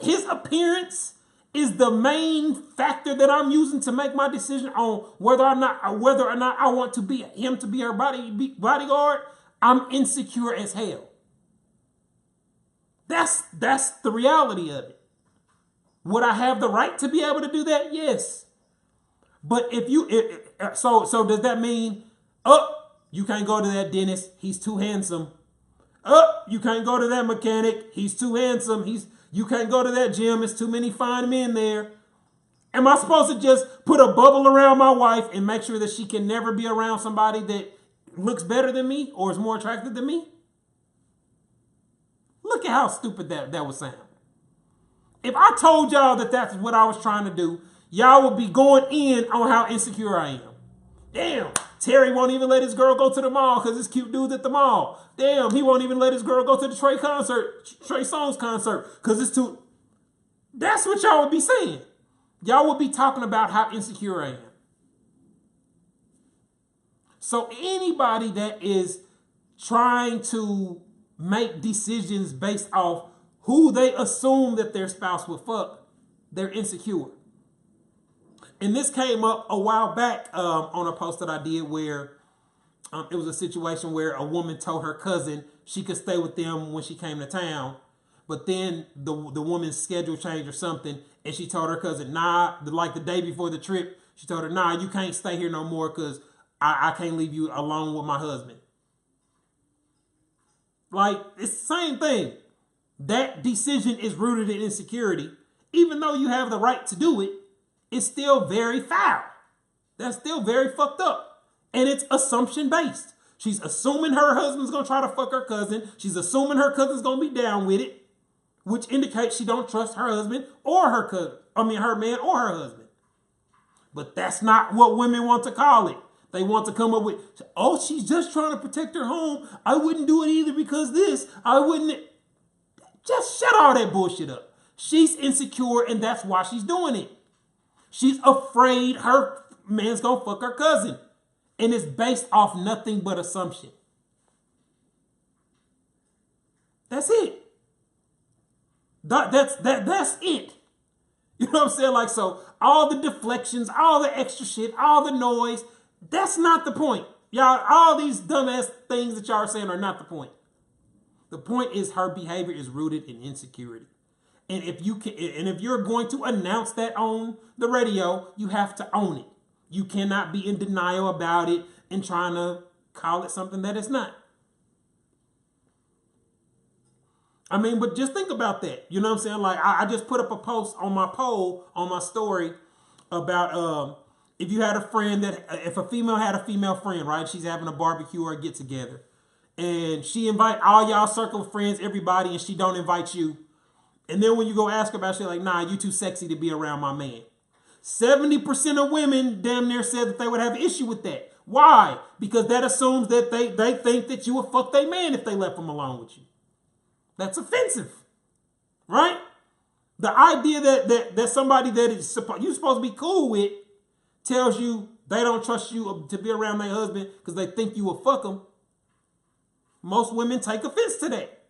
his appearance is the main factor that I'm using to make my decision on whether or not I want to be him to be her bodyguard, I'm insecure as hell. That's the reality of it. Would I have the right to be able to do that? Yes. But if you so does that mean you can't go to that dentist, he's too handsome. You can't go to that mechanic, he's too handsome. You can't go to that gym, there's too many fine men there. Am I supposed to just put a bubble around my wife and make sure that she can never be around somebody that looks better than me or is more attractive than me? Look at how stupid that would sound. If I told y'all that that's what I was trying to do, y'all would be going in on how insecure I am. Damn, Terry won't even let his girl go to the mall because it's cute dudes at the mall. Damn, he won't even let his girl go to the Trey Songz concert because it's too... That's what y'all would be saying. Y'all would be talking about how insecure I am. So anybody that is trying to make decisions based off who they assume that their spouse will fuck, they're insecure. And this came up a while back on a post that I did where it was a situation where a woman told her cousin she could stay with them when she came to town. But then the woman's schedule changed or something. And she told her cousin, nah, like the day before the trip, she told her, nah, you can't stay here no more because I can't leave you alone with my husband. Like, it's the same thing. That decision is rooted in insecurity. Even though you have the right to do it, it's still very foul. That's still very fucked up. And it's assumption based. She's assuming her husband's going to try to fuck her cousin. She's assuming her cousin's going to be down with it, which indicates she don't trust her husband or her cousin. I mean, her man or her husband. But that's not what women want to call it. They want to come up with, oh, she's just trying to protect her home. I wouldn't do it either because this. I wouldn't. Just shut all that bullshit up. She's insecure and that's why she's doing it. She's afraid her man's gonna fuck her cousin. And it's based off nothing but assumption. That's it. That's it. You know what I'm saying? Like, so all the deflections, all the extra shit, all the noise, that's not the point. Y'all, all these dumbass things that y'all are saying are not the point. The point is her behavior is rooted in insecurity. And if you're going to announce that on the radio, you have to own it. You cannot be in denial about it and trying to call it something that it's not. I mean, but just think about that. You know what I'm saying? Like, I just put up a post on my poll, on my story, about if you had a friend if a female had a female friend, right? She's having a barbecue or a get together. And she invite all y'all circle of friends, everybody, and she don't invite you. And then when you go ask her about it, she's like, nah, you too sexy to be around my man. 70% of women damn near said that they would have an issue with that. Why? Because that assumes that they think that you would fuck their man if they left him alone with you. That's offensive, right? The idea that somebody that you're supposed to be cool with tells you they don't trust you to be around their husband because they think you will fuck them. Most women take offense to that.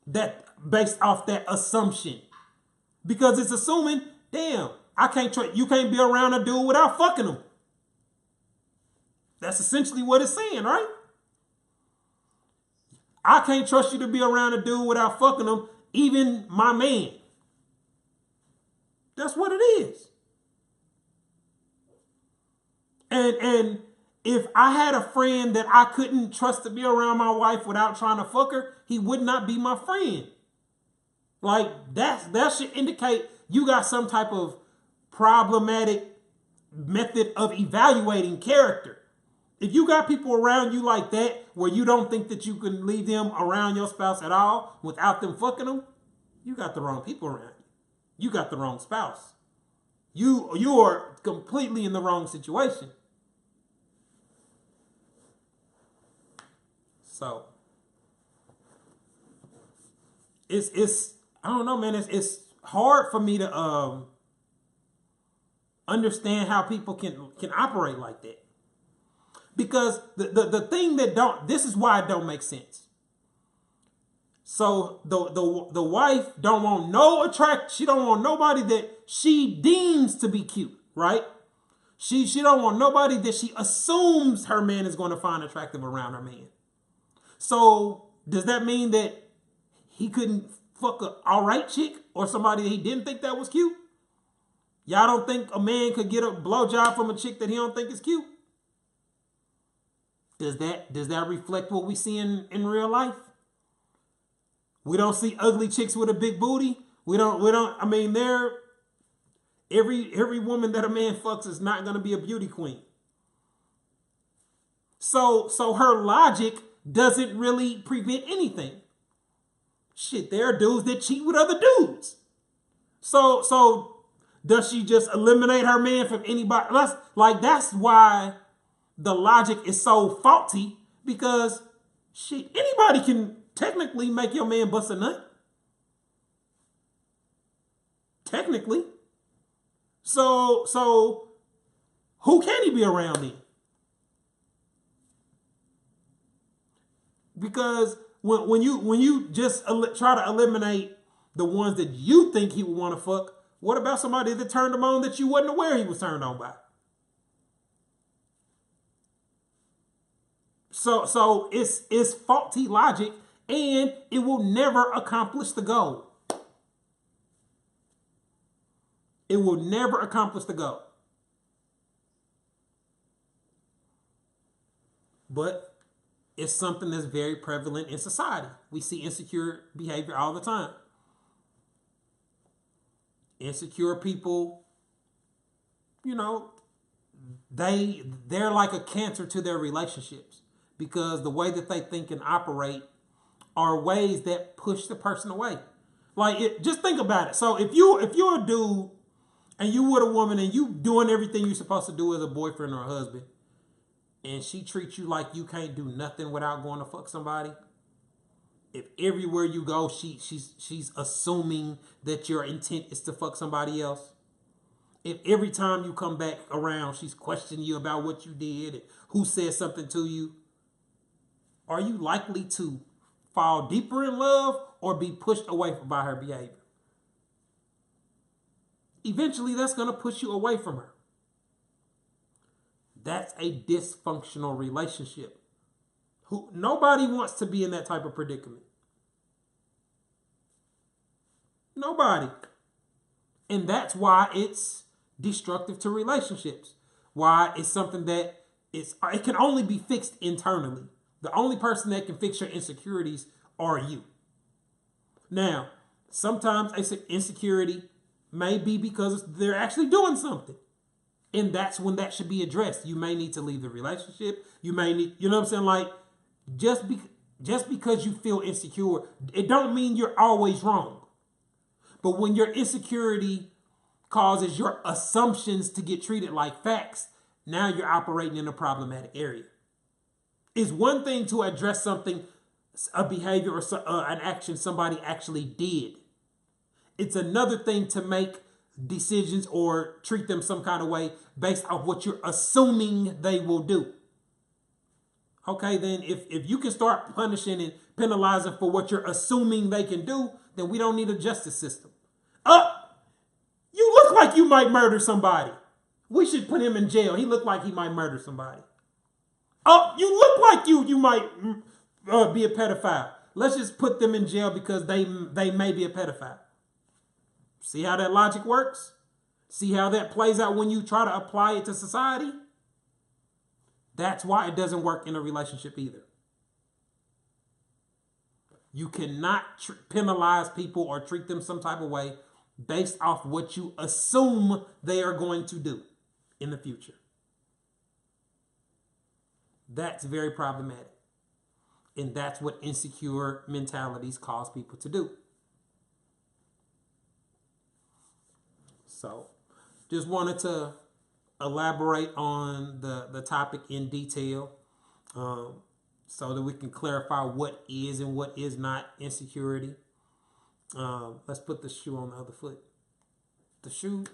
That based off that assumption. Because it's assuming, damn, you can't be around a dude without fucking him. That's essentially what it's saying, right? I can't trust you to be around a dude without fucking him, even my man. That's what it is. And if I had a friend that I couldn't trust to be around my wife without trying to fuck her, he would not be my friend. Like, that should indicate you got some type of problematic method of evaluating character. If you got people around you like that, where you don't think that you can leave them around your spouse at all without them fucking them, you got the wrong people around you. You got the wrong spouse. You are completely in the wrong situation. So it's I don't know, man. It's hard for me to understand how people can operate like that. Because the thing that this is why it don't make sense. So the wife don't want no attract. She don't want nobody that she deems to be cute, right? She don't want nobody that she assumes her man is going to find attractive around her man. So does that mean that he couldn't fuck a all right chick or somebody that he didn't think that was cute? Y'all don't think a man could get a blowjob from a chick that he don't think is cute? Does that reflect what we see in real life? We don't see ugly chicks with a big booty. We don't. I mean, every woman that a man fucks is not gonna be a beauty queen. So her logic doesn't really prevent anything. Shit, there are dudes that cheat with other dudes. So does she just eliminate her man from anybody? That's why the logic is so faulty, because shit, anybody can technically make your man bust a nut. Technically. So who can he be around then? Because when you just try to eliminate the ones that you think he would want to fuck, what about somebody that turned him on that you wasn't aware he was turned on by? So it's faulty logic, and it will never accomplish the goal. It will never accomplish the goal. But it's something that's very prevalent in society. We see insecure behavior all the time. Insecure people, they're like a cancer to their relationships, because the way that they think and operate are ways that push the person away. Just think about it. So if you're a dude and you with a woman and you doing everything you're supposed to do as a boyfriend or a husband, and she treats you like you can't do nothing without going to fuck somebody, if everywhere you go she's assuming that your intent is to fuck somebody else, if every time you come back around she's questioning you about what you did and who said something to you, are you likely to fall deeper in love or be pushed away by her behavior? Eventually that's going to push you away from her. That's a dysfunctional relationship. Nobody wants to be in that type of predicament. Nobody. And that's why it's destructive to relationships. Why it's something that it can only be fixed internally. The only person that can fix your insecurities are you. Now, sometimes insecurity may be because they're actually doing something. And that's when that should be addressed. You may need to leave the relationship. You may need, you know what I'm saying? Just because you feel insecure, it don't mean you're always wrong. But when your insecurity causes your assumptions to get treated like facts, now you're operating in a problematic area. It's one thing to address something, a behavior or an action somebody actually did. It's another thing to make decisions or treat them some kind of way based off what you're assuming they will do. Okay, then if you can start punishing and penalizing for what you're assuming they can do, then we don't need a justice system. You look like you might murder somebody. We should put him in jail. He looked like he might murder somebody. You look like you might be a pedophile. Let's just put them in jail because they may be a pedophile. See how that logic works? See how that plays out when you try to apply it to society? That's why it doesn't work in a relationship either. You cannot penalize people or treat them some type of way based off what you assume they are going to do in the future. That's very problematic. And that's what insecure mentalities cause people to do. So, just wanted to elaborate on the topic in detail so that we can clarify what is and what is not insecurity. Let's put the shoe on the other foot. The shoe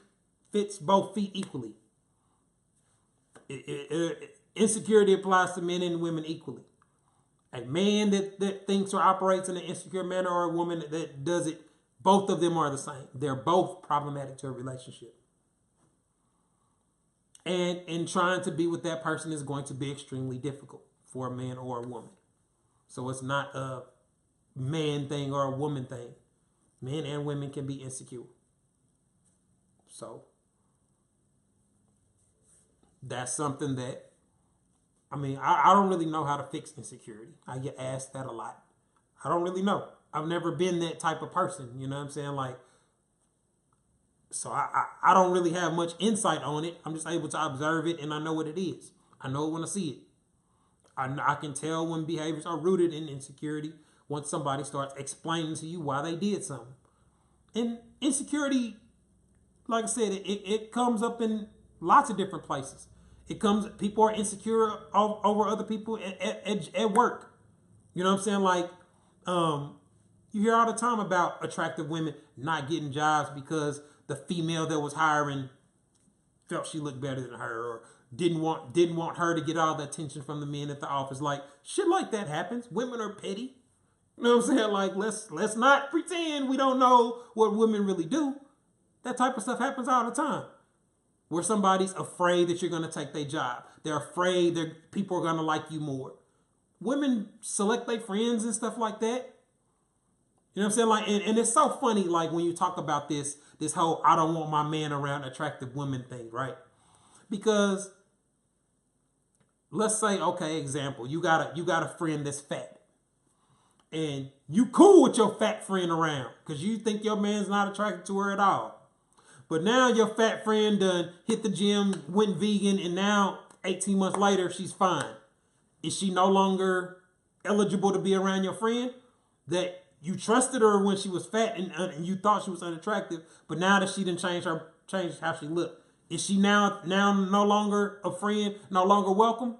fits both feet equally. Insecurity applies to men and women equally. A man that thinks or operates in an insecure manner or a woman that does it, both of them are the same. They're both problematic to a relationship. And in trying to be with that person is going to be extremely difficult for a man or a woman. So it's not a man thing or a woman thing. Men and women can be insecure. So that's something that, I don't really know how to fix insecurity. I get asked that a lot. I don't really know. I've never been that type of person. You know what I'm saying? So I don't really have much insight on it. I'm just able to observe it, and I know what it is. I know it when I see it. I can tell when behaviors are rooted in insecurity once somebody starts explaining to you why they did something. And insecurity, like I said, it comes up in lots of different places. People are insecure over other people at work. You know what I'm saying? You hear all the time about attractive women not getting jobs because the female that was hiring felt she looked better than her, or didn't want her to get all the attention from the men at the office. Shit like that happens. Women are petty. You know what I'm saying? Let's not pretend we don't know what women really do. That type of stuff happens all the time. Where somebody's afraid that you're going to take their job. They're afraid that people are going to like you more. Women select their friends and stuff like that. You know what I'm saying? And it's so funny, when you talk about this whole I don't want my man around attractive women thing, right? Because let's say, okay, example, you got a friend that's fat. And you cool with your fat friend around because you think your man's not attracted to her at all. But now your fat friend done hit the gym, went vegan, and now 18 months later, she's fine. Is she no longer eligible to be around your friend? That you trusted her when she was fat and you thought she was unattractive, but now that she didn't change how she looked, is she now no longer a friend, no longer welcome?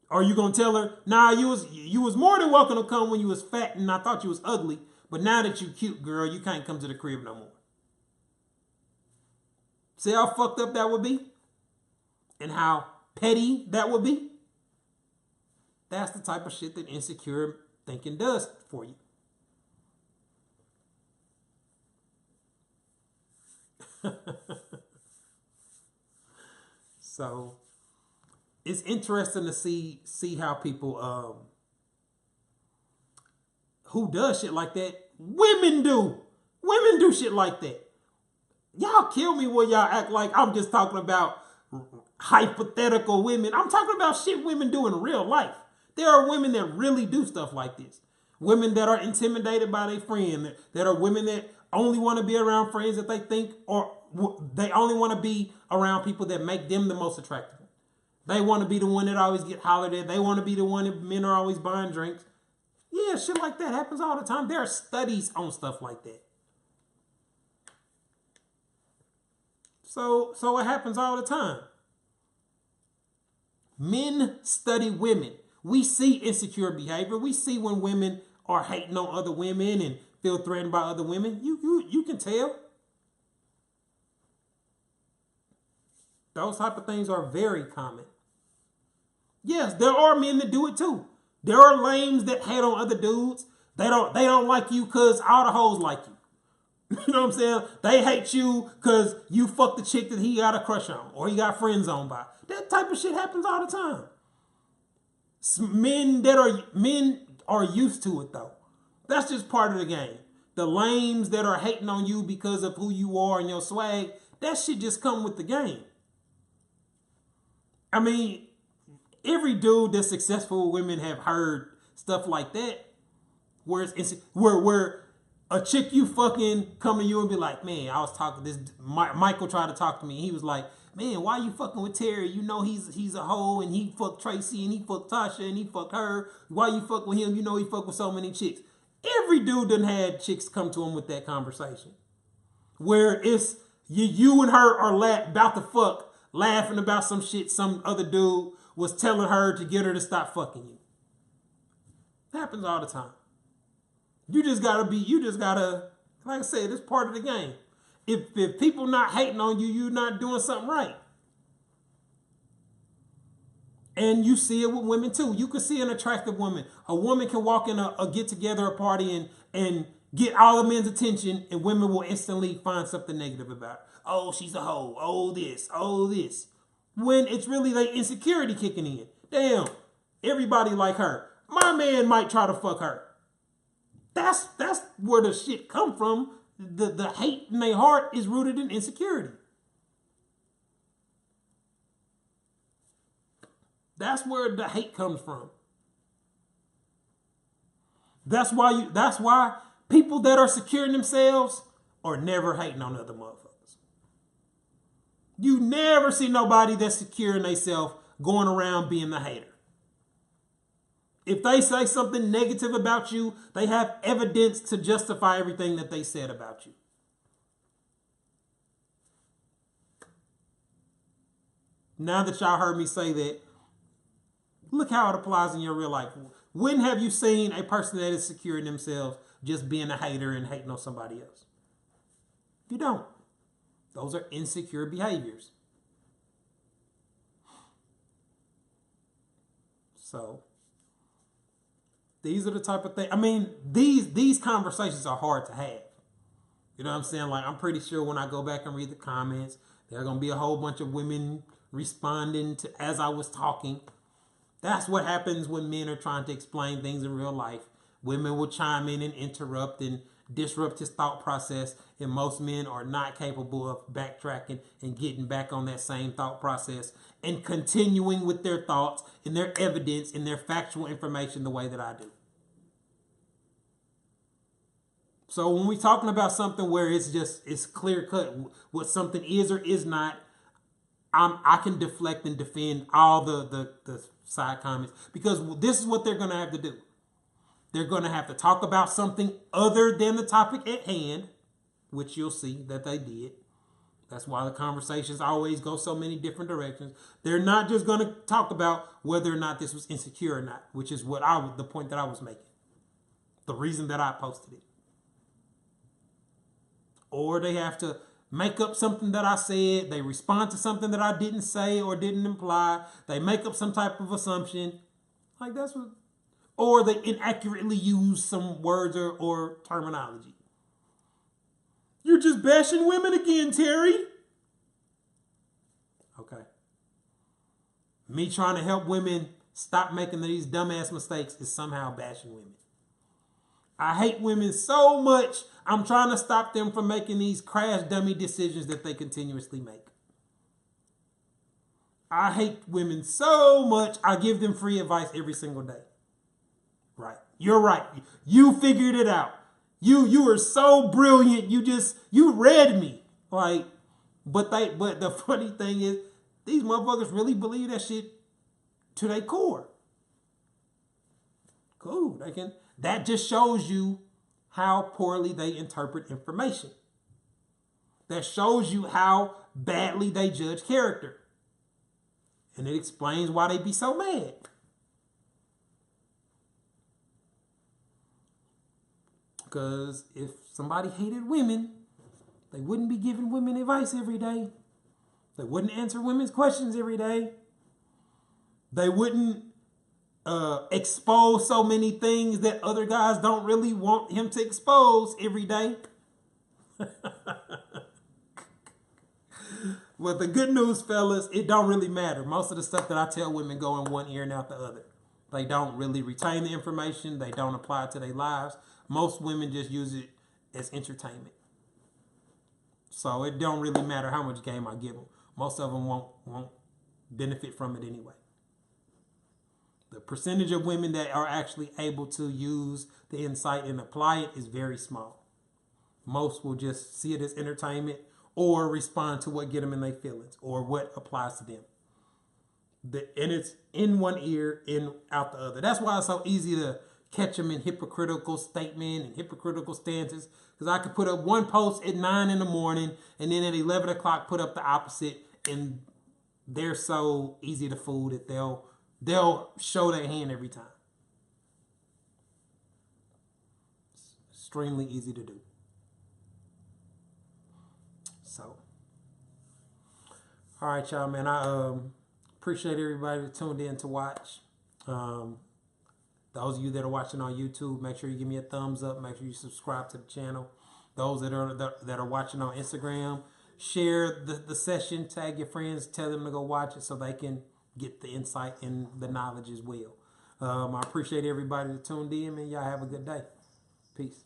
Or are you gonna tell her, nah, you was more than welcome to come when you was fat and I thought you was ugly, but now that you cute, girl, you can't come to the crib no more. See how fucked up that would be? And how petty that would be? That's the type of shit that insecure thinking does for you. So it's interesting to see how people who does shit like that. Women do shit like that. Y'all kill me when y'all act like I'm just talking about hypothetical women. I'm talking about shit women do in real life. There are women that really do stuff like this. Women that are intimidated by their friend. That are women that only want to be around friends that they think, or they only want to be around people that make them the most attractive. They want to be the one that always get hollered at. They want to be the one that men are always buying drinks. Yeah, shit like that happens all the time. There are studies on stuff like that. So it happens all the time. Men study women. We see insecure behavior. We see when women are hating on other women and feel threatened by other women. You can tell. Those type of things are very common. Yes, there are men that do it too. There are lames that hate on other dudes. They don't like you because all the hoes like you. You know what I'm saying? They hate you because you fucked the chick that he got a crush on or he got friends on by. That type of shit happens all the time. Men are used to it though. That's just part of the game. The lames that are hating on you because of who you are and your swag, that shit just come with the game. I mean, every dude that's successful with women have heard stuff like that, where a chick you fucking come to you and be like, man, I was talking this. Michael tried to talk to me. He was like, man, why you fucking with Terry? You know he's a hoe and he fucked Tracy and he fucked Tasha and he fucked her. Why you fuck with him? You know he fucked with so many chicks. Every dude done had chicks come to him with that conversation, where it's you and her are about to fuck, laughing about some shit some other dude was telling her to get her to stop fucking you. It happens all the time. You just gotta, like I said, it's part of the game. If people not hating on you, you're not doing something right. And you see it with women too. You can see an attractive woman. A woman can walk in a get together, a party, and get all the men's attention, and women will instantly find something negative about her. Oh, she's a hoe. Oh, this. Oh, this. When it's really their insecurity kicking in. Damn, everybody like her. My man might try to fuck her. That's where the shit come from. The hate in their heart is rooted in insecurity. That's where the hate comes from. That's why people that are secure in themselves are never hating on other motherfuckers. You never see nobody that's secure in themselves going around being the hater. If they say something negative about you, they have evidence to justify everything that they said about you. Now that y'all heard me say that, look how it applies in your real life. When have you seen a person that is secure in themselves just being a hater and hating on somebody else? You don't. Those are insecure behaviors. So, these are the type of things. I mean, these conversations are hard to have. You know what I'm saying? Like, I'm pretty sure when I go back and read the comments, there are going to be a whole bunch of women responding to as I was talking. That's what happens when men are trying to explain things in real life. Women will chime in and interrupt and disrupt his thought process, and most men are not capable of backtracking and getting back on that same thought process and continuing with their thoughts and their evidence and their factual information the way that I do. So when we're talking about something where it's clear cut what something is or is not, I can deflect and defend all the side comments, because this is what they're going to have to do. They're going to have to talk about something other than the topic at hand, which you'll see that they did. That's why the conversations always go so many different directions. They're not just going to talk about whether or not this was insecure or not, which is the point that I was making. The reason that I posted it. Or they have to make up something that I said. They respond to something that I didn't say or didn't imply. They make up some type of assumption. Like that's what... Or they inaccurately use some words or terminology. You're just bashing women again, Terry. Okay. Me trying to help women stop making these dumbass mistakes is somehow bashing women. I hate women so much, I'm trying to stop them from making these crash dummy decisions that they continuously make. I hate women so much, I give them free advice every single day. Right. You're right. You figured it out. You were so brilliant. You read me. Like, but the funny thing is, these motherfuckers really believe that shit to their core. Cool. That just shows you how poorly they interpret information. That shows you how badly they judge character. And it explains why they be so mad. Because if somebody hated women, they wouldn't be giving women advice every day. They wouldn't answer women's questions every day. They wouldn't expose so many things that other guys don't really want him to expose every day. Well, the good news, fellas, it don't really matter. Most of the stuff that I tell women go in one ear and out the other. They don't really retain the information. They don't apply it to their lives. Most women just use it as entertainment. So it don't really matter how much game I give them. Most of them won't benefit from it anyway. The percentage of women that are actually able to use the insight and apply it is very small. Most will just see it as entertainment or respond to what get them in their feelings or what applies to them. And it's in one ear and out the other. That's why it's so easy to catch them in hypocritical statement and hypocritical stances. Because I could put up one post at 9 in the morning and then at 11 o'clock put up the opposite. And they're so easy to fool that they'll show their hand every time. It's extremely easy to do. So, all right, y'all, man. I Appreciate everybody that tuned in to watch. Those of you that are watching on YouTube, make sure you give me a thumbs up. Make sure you subscribe to the channel. Those that are watching on Instagram, share the session, tag your friends, tell them to go watch it so they can get the insight and the knowledge as well. I appreciate everybody that tuned in, and y'all have a good day. Peace.